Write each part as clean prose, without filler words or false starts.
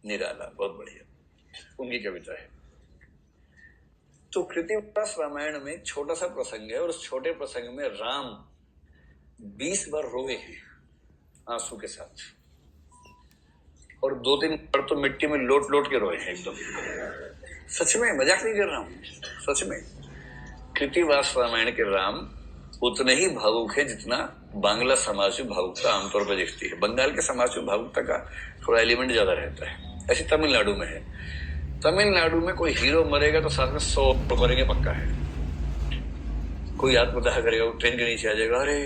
निराला, बहुत बढ़िया उनकी कविता है। तो कृतिवास रामायण में छोटा सा प्रसंग है और उस छोटे प्रसंग में राम 20 बार रोए हैं आंसू के साथ, और 2-3 बार तो मिट्टी में लोट लोट के रोए हैं एकदम। सच में, मजाक नहीं कर रहा हूं, सच में। कृतिवास रामायण के राम उतने ही भावुक है जितना बांग्ला समाज में भावुकता आमतौर पर दिखती है। बंगाल के समाज में भावुकता का थोड़ा एलिमेंट ज्यादा रहता है, ऐसे तमिलनाडु में है। तमिलनाडु में कोई हीरो मरेगा तो साथ में 100 मरेंगे पक्का है। कोई आत्मदाह करेगा, ट्रेन के नीचे आ जाएगा, अरे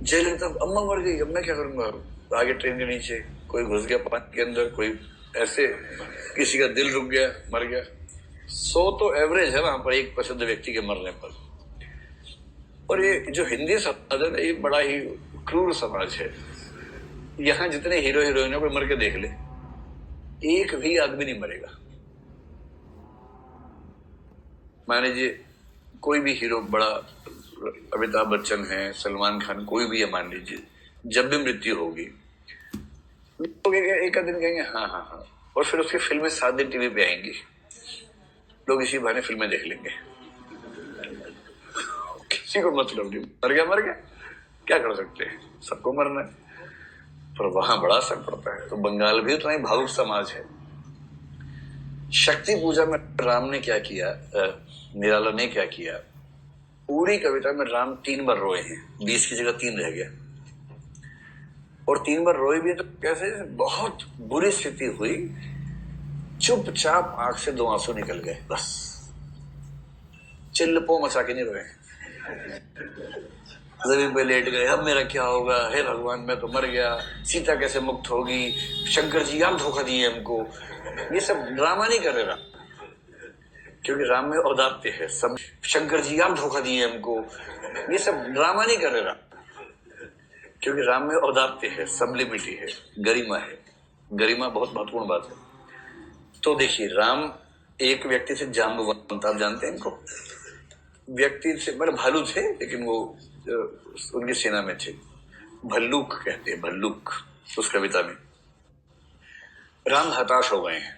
जेल तक अम्मा मर गई, अब मैं क्या करूंगा। आगे ट्रेन के नीचे कोई घुस गया पानी के अंदर, कोई ऐसे किसी का दिल रुक गया, मर गया। 100 तो एवरेज है वहां पर एक प्रसिद्ध व्यक्ति के मरने पर। और ये जो हिंदी समाज है ना, ये बड़ा ही क्रूर समाज है। यहाँ जितने हीरो हीरोइन है, कोई मर के देख ले, एक भी आदमी नहीं मरेगा। मान लीजिए कोई भी हीरो बड़ा, अमिताभ बच्चन है, सलमान खान, कोई भी है, मान लीजिए, जब भी मृत्यु होगी लोग एक दिन कहेंगे हाँ हाँ हाँ, और फिर उसकी फिल्में 7 दिन टीवी पे आएंगी, लोग इसी बहाने फिल्में देख लेंगे। किसी को मतलब नहीं, मर गया, क्या कर सकते हैं, सबको मरना है। पर वहां बड़ा असर पड़ता है। तो बंगाल भी उतना ही भावुक समाज है। शक्ति पूजा में राम ने क्या किया, निराला ने क्या किया, पूरी कविता में राम 3 बार रोए हैं, 20 की जगह 3 रह गया। और 3 बार रोए भी तो कैसे, बहुत बुरी स्थिति हुई, चुपचाप आंख से 2 आंसू निकल गए, बस चिल्लपो मचा के नहीं रोए, जमीन पे लेट गए, अब मेरा क्या होगा, हे भगवान मैं तो मर गया, सीता कैसे मुक्त होगी, शंकर जी आप धोखा दिए हमको। ये सब ड्रामा नहीं कर रहे, क्योंकि राम में औदात्य है। सब शंकर जी आप धोखा दिए हमको, ये सब ड्रामा नहीं कर रहे, क्योंकि राम में औदात्य है, सबलिमिटी है, गरिमा है। गरिमा बहुत महत्वपूर्ण बात है। तो देखिए, राम एक व्यक्ति से जाम्बवंत, आप जानते हैं इनको, व्यक्ति से मतलब भालू थे, लेकिन वो उनकी सेना में थे, भल्लूक कहते हैं, भल्लूक उस कविता में। राम हताश हो गए हैं।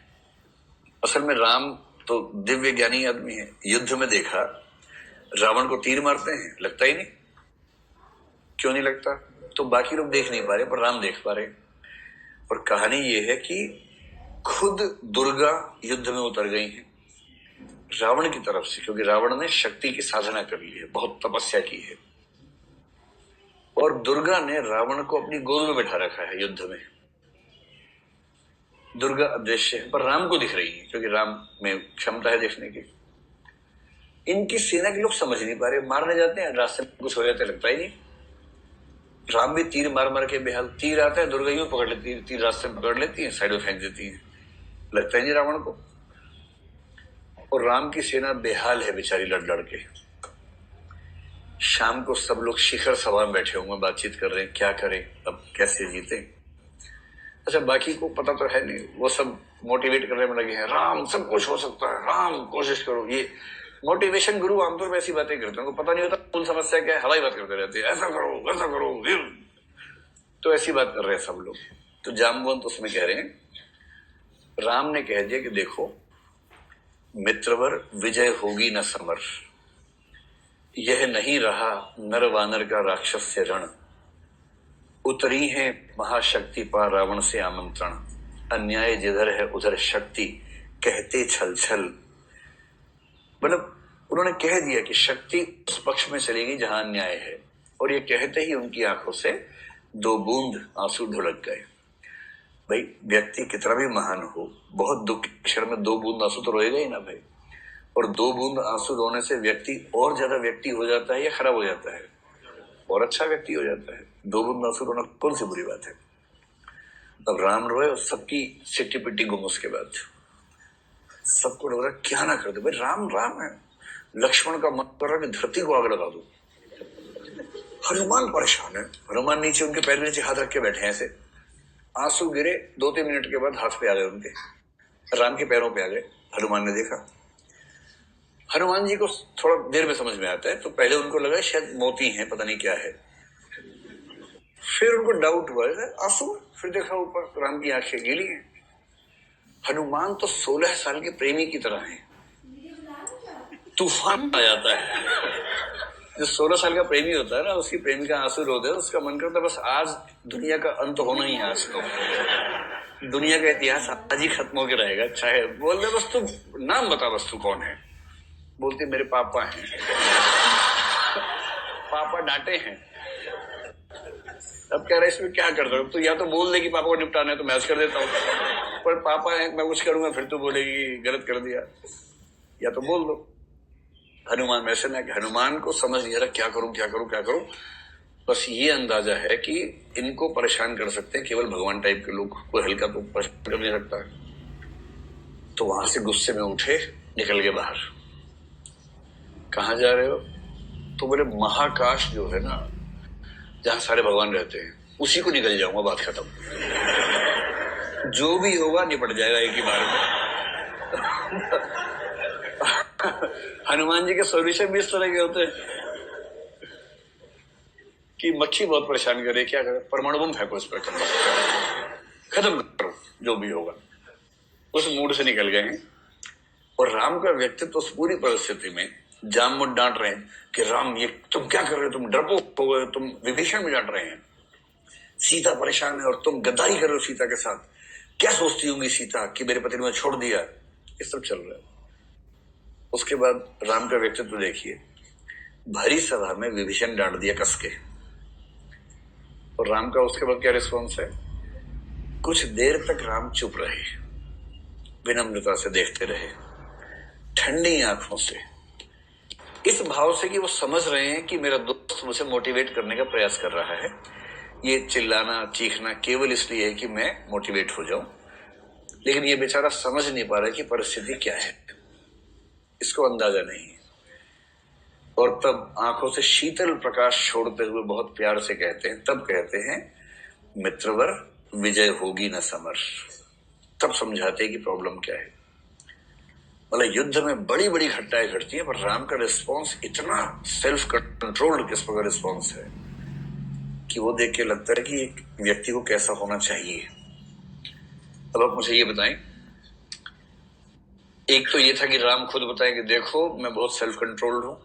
असल में राम तो दिव्य ज्ञानी आदमी है। युद्ध में देखा रावण को तीर मारते हैं, लगता ही नहीं। क्यों नहीं लगता? तो बाकी लोग देख नहीं पा रहे, पर राम देख पा रहे। और कहानी ये है कि खुद दुर्गा युद्ध में उतर गई हैं रावण की तरफ से, क्योंकि रावण ने शक्ति की साधना कर ली है, बहुत तपस्या की है, और दुर्गा ने रावण को अपनी गोद में बैठा रखा है युद्ध में। दुर्गा अदृश्य है, पर राम को दिख रही है, क्योंकि राम में क्षमता है देखने की। इनकी सेना के लोग समझ नहीं पा रहे, मारने जाते हैं, रास्ते में कुछ हो जाता है, लगता ही नहीं। राम भी तीर मार मार के बेहाल, तीर आता है, दुर्गा यूं पकड़ लेती है, तीर रास्ते में पकड़ लेती है, साइड में फेंक देती है, लगता ही नहीं रावण को। और राम की सेना बेहाल है बेचारी, लड़ लड़ के। शाम को सब लोग शिखर सभा में बैठे हुए बातचीत कर रहे हैं, क्या करें, अब कैसे जीते। अच्छा, बाकी को पता तो है नहीं, वो सब मोटिवेट करने में लगे हैं, राम सब कुछ हो सकता है, राम कोशिश करो। ये मोटिवेशन गुरु आमतौर पर ऐसी बातें करते हैं, उनको पता नहीं होता मूल समस्या क्या है, हवाई बात करते रहते हैं, ऐसा करो वैसा करो, तो ऐसी बात कर रहे हैं सब लोग। तो जाम्बवंत उसमें कह रहे हैं, राम ने कह दिया कि देखो मित्रवर, विजय होगी न समर, यह नहीं रहा नर वानर का राक्षस से रण, उतरी है महाशक्ति पा रावण से आमंत्रण, अन्याय जिधर है उधर शक्ति, कहते छल छल। मतलब उन्होंने कह दिया कि शक्ति उस पक्ष में चलेगी जहां अन्याय है, और ये कहते ही उनकी आंखों से 2 बूंद आंसू ढुलक गए। भाई, व्यक्ति कितना भी महान हो, बहुत दुख के क्षण में 2 बूंद आंसू तो रोएगा ही ना भाई। और 2 बूंद आंसू रोने से व्यक्ति और ज्यादा व्यक्ति हो जाता है या खराब हो जाता है, और अच्छा व्यक्ति हो जाता है। 2 बूंद आंसू रोना कौन सी बुरी बात है। अब राम रोए और सबकी सिट्टी पिट्टी गुम। उसके बाद सबको लग रहा क्या ना कर दो भाई, राम राम है। लक्ष्मण का मन कर रहा कि धरती को आग लगा दो। हनुमान परेशान है, हनुमान नीचे उनके पैर नीचे हाथ रख के बैठे हैं ऐसे, आंसू गिरे, 2-3 मिनट के बाद हाथ पे आ गए उनके, राम के पैरों पे आ गए। हनुमान ने देखा, हनुमान जी को थोड़ा देर में समझ में आता है, तो पहले उनको लगा शायद मोती हैं, पता नहीं क्या है, फिर उनको डाउट हुआ आंसू, फिर देखा ऊपर राम की आंखें गीली हैं। हनुमान तो 16 साल के प्रेमी की तरह है, तूफान आ जाता है। जो 16 साल का प्रेमी होता है ना, उसकी प्रेमिका आंसू रोते है, उसका मन करता है बस आज दुनिया का अंत होना ही है, आज तो दुनिया का इतिहास आज ही खत्म होकर रहेगा। चाहे बोल दे बस तू नाम बता, बस तू कौन है। बोलती मेरे पापा हैं। पापा डांटे हैं। अब कह रहा है इसमें क्या कर दो, तो या तो बोल दे कि पापा को निपटाना है तो मैं कर देता हूँ, पर पापा है मैं कुछ करूंगा फिर तू बोलेगी गलत कर दिया, या तो बोल दो। हनुमान वैसे ना कि हनुमान को समझ नहीं आ रहा क्या करूं क्या करूं क्या करूं, बस ये अंदाजा है कि इनको परेशान कर सकते हैं केवल भगवान टाइप के लोग, कोई हल्का तो परेशान कर नहीं सकता है। तो वहां से गुस्से में उठे, निकल गए बाहर। कहाँ जा रहे हो? तो बोले महाकाश जो है ना, जहां सारे भगवान रहते हैं, उसी को निकल जाऊंगा, बात खत्म, जो भी होगा निपट जाएगा एक ही बार में। हनुमान जी के सॉल्यूशन भी इस तरह के होते हैं कि मक्खी बहुत परेशान करे, क्या करे, परमाणु बम फेंको इस पर, खत्म करो जो भी होगा। उस मूड से निकल गए हैं। और राम का व्यक्तित्व उस पूरी परिस्थिति में, जामवंत डांट रहे हैं कि राम ये तुम क्या कर रहे हो, तुम डरपोक हो गए, तुम विभीषण में डांट रहे हैं, सीता परेशान है और तुम गद्दारी कर रहे हो सीता के साथ, क्या सोचती होंगी सीता कि मेरे पति ने मुझे छोड़ दिया। ये सब चल रहा है। उसके बाद राम का व्यक्तित्व देखिए, भरी सभा में विभीषण डांट दिया कस के, और राम का उसके बाद क्या रिस्पॉन्स है? कुछ देर तक राम चुप रहे, विनम्रता से देखते रहे, ठंडी आंखों से, इस भाव से कि वो समझ रहे हैं कि मेरा दोस्त मुझे मोटिवेट करने का प्रयास कर रहा है। ये चिल्लाना चीखना केवल इसलिए है कि मैं मोटिवेट हो जाऊं, लेकिन ये बेचारा समझ नहीं पा रहा कि परिस्थिति क्या है, इसको अंदाजा नहीं। और तब आंखों से शीतल प्रकाश छोड़ते हुए बहुत प्यार से कहते हैं, तब कहते हैं मित्रवर विजय होगी न समर। तब समझाते हैं कि प्रॉब्लम क्या है। मतलब युद्ध में बड़ी बड़ी घटनाएं घटती है, पर राम का रिस्पॉन्स इतना सेल्फ कंट्रोल्ड किस्म का रिस्पॉन्स है कि वो देख के लगता है कि एक व्यक्ति को कैसा होना चाहिए। अब आप मुझे ये बताएं, एक तो ये था कि राम खुद बताएं कि देखो मैं बहुत सेल्फ कंट्रोल्ड हूं,